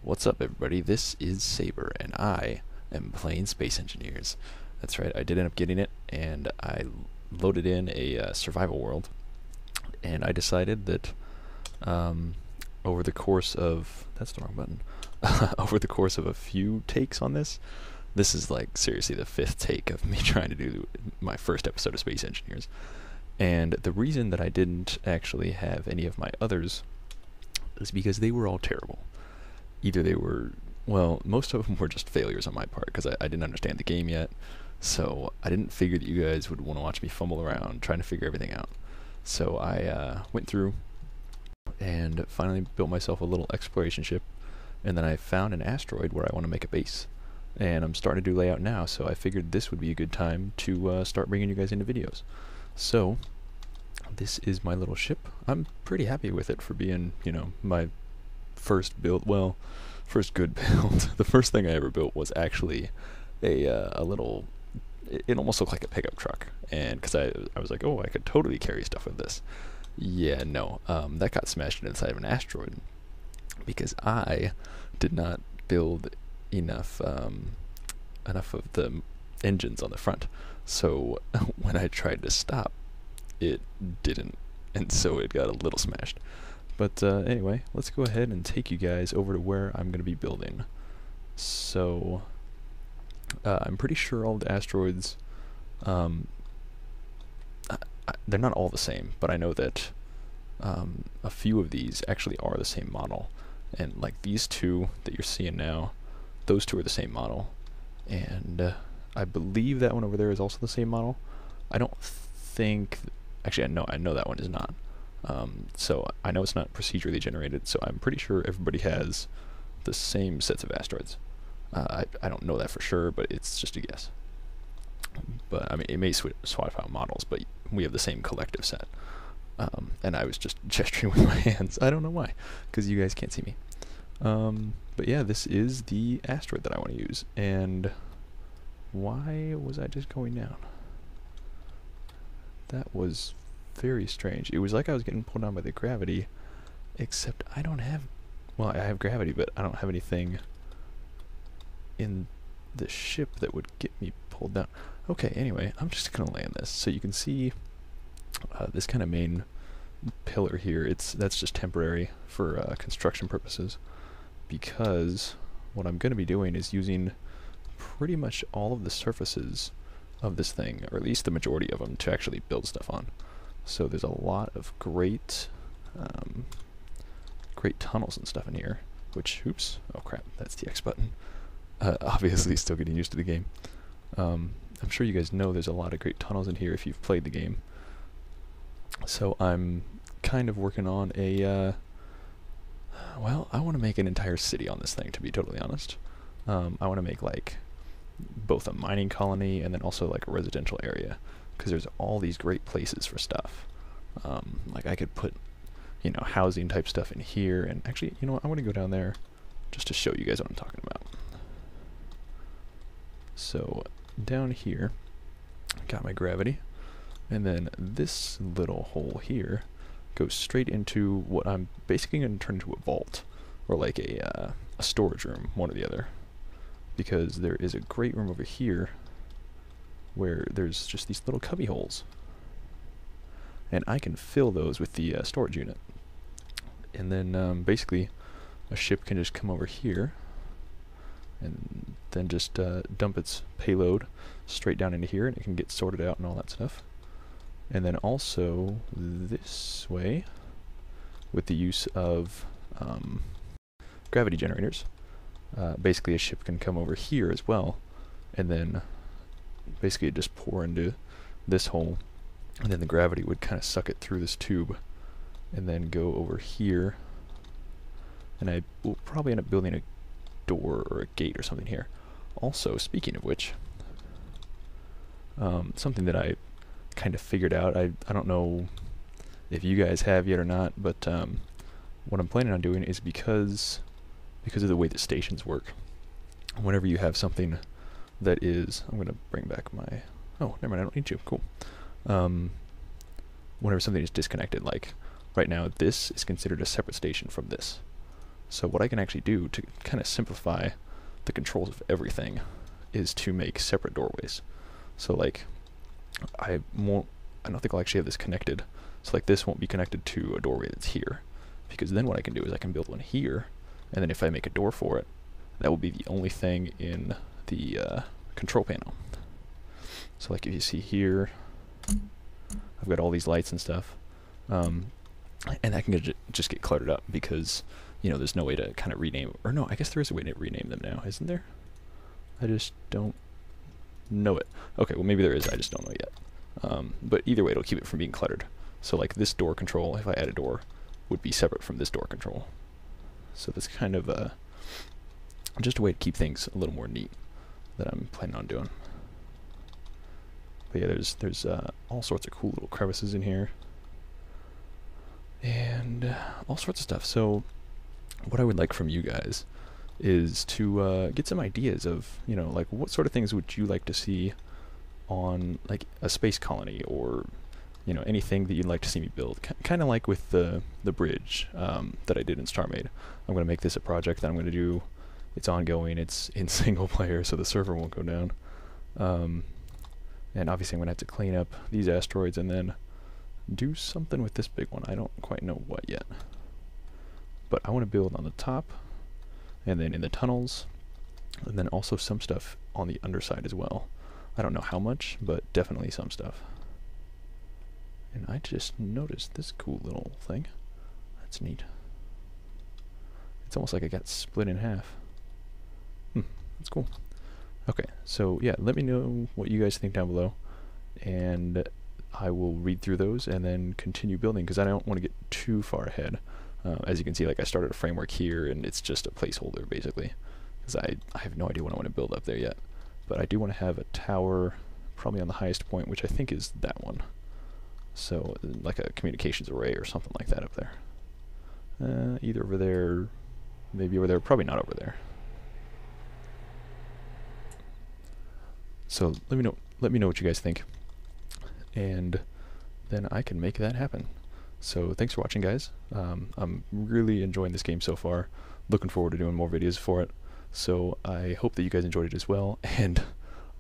What's up, everybody? This is Saber, and I am playing Space Engineers. That's right, I did end up getting it, and I loaded in a survival world, and I decided that over the course of... that's the wrong button. Over the course of a few takes on this is like seriously the fifth take of me trying to do my first episode of Space Engineers. And the reason that I didn't actually have any of my others is because they were all terrible. Either they were, well, most of them were just failures on my part because I didn't understand the game yet. So I didn't figure that you guys would want to watch me fumble around trying to figure everything out. So I went through and finally built myself a little exploration ship, and then I found an asteroid where I want to make a base. And I'm starting to do layout now, so I figured this would be a good time to start bringing you guys into videos. So this is my little ship. I'm pretty happy with it for being, you know, my first build. Well, first good build. The first thing I ever built was actually a little... It almost looked like a pickup truck, and because I was like, oh, I could totally carry stuff with this. Yeah, no, that got smashed inside of an asteroid because I did not build enough enough of the engines on the front. So when I tried to stop, it didn't, and so it got a little smashed. But anyway, let's go ahead and take you guys over to where I'm going to be building. So I'm pretty sure all the asteroids, they're not all the same, but I know that a few of these actually are the same model. And like these two that you're seeing now, those two are the same model. And I believe that one over there is also the same model. I don't think... Actually, I know that one is not. So I know it's not procedurally generated, so I'm pretty sure everybody has the same sets of asteroids. I don't know that for sure, but it's just a guess. But I mean, it may swap out models, but we have the same collective set. And I was just gesturing with my hands. I don't know why, because you guys can't see me. But yeah, this is the asteroid that I want to use. And why was I just going down? That was very strange. It was like I was getting pulled down by the gravity, except I don't have... Well, I have gravity, but I don't have anything in the ship that would get me pulled down. Okay, anyway, I'm just going to land this. So you can see this kind of main pillar here. That's just temporary for construction purposes, because what I'm going to be doing is using pretty much all of the surfaces of this thing, or at least the majority of them, to actually build stuff on. So there's a lot of great tunnels and stuff in here, which, oops, oh crap, that's the X button. Obviously still getting used to the game. I'm sure you guys know there's a lot of great tunnels in here if you've played the game. So I'm kind of working on a, well, I want to make an entire city on this thing, to be totally honest. I want to make like both a mining colony and then also like a residential area, because there's all these great places for stuff. Like I could put, you know, housing type stuff in here, and actually, you know what, I want to go down there just to show you guys what I'm talking about. So down here, got my gravity, and then this little hole here goes straight into what I'm basically going to turn into a vault, or like a storage room, one or the other, because there is a great room over here where there's just these little cubby holes, and I can fill those with the storage unit, and then basically a ship can just come over here and then just dump its payload straight down into here, and it can get sorted out and all that stuff. And then also this way, with the use of gravity generators, basically a ship can come over here as well, and then basically it just pour into this hole, and then the gravity would kind of suck it through this tube and then go over here, and I will probably end up building a door or a gate or something here. Also, speaking of which, something that I kind of figured out, I don't know if you guys have yet or not, but what I'm planning on doing is, because of the way the stations work, whenever you have something that is... I'm going to bring back my... Oh, never mind, I don't need you. Cool. Whenever something is disconnected, like right now this is considered a separate station from this. So what I can actually do to kind of simplify the controls of everything is to make separate doorways. So like, I don't think I'll actually have this connected. So like this won't be connected to a doorway that's here, because then what I can do is I can build one here, and then if I make a door for it, that will be the only thing in the control panel. So like if you see here, I've got all these lights and stuff, and that can just get cluttered up because, you know, there's no way to kind of rename, or no, I guess there is a way to rename them now, isn't there? I just don't know it. Okay, well maybe there is, I just don't know yet. But either way, it'll keep it from being cluttered. So like this door control, if I add a door, would be separate from this door control. So that's kind of just a way to keep things a little more neat that I'm planning on doing. But yeah, there's all sorts of cool little crevices in here, and all sorts of stuff. So what I would like from you guys is to get some ideas of, you know, like what sort of things would you like to see on like a space colony, or, you know, anything that you'd like to see me build. Kind of like with the bridge that I did in StarMade. I'm going to make this a project that I'm going to do. It's ongoing. It's in single player, so the server won't go down. And obviously I'm going to have to clean up these asteroids and then do something with this big one. I don't quite know what yet. But I want to build on the top, and then in the tunnels, and then also some stuff on the underside as well. I don't know how much, but definitely some stuff. And I just noticed this cool little thing. That's neat. It's almost like it got split in half. That's cool. Okay, so yeah, let me know what you guys think down below, and I will read through those and then continue building, because I don't want to get too far ahead. As you can see, like I started a framework here, and it's just a placeholder basically, because I have no idea what I want to build up there yet. But I do want to have a tower probably on the highest point, which I think is that one. So like a communications array or something like that up there. Either over there, maybe over there, probably not over there. So let me know what you guys think, and then I can make that happen. So thanks for watching, guys. I'm really enjoying this game so far. Looking forward to doing more videos for it. So I hope that you guys enjoyed it as well, and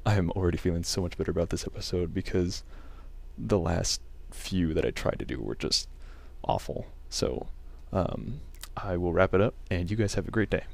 I'm already feeling so much better about this episode because the last few that I tried to do were just awful. So I will wrap it up, and you guys have a great day.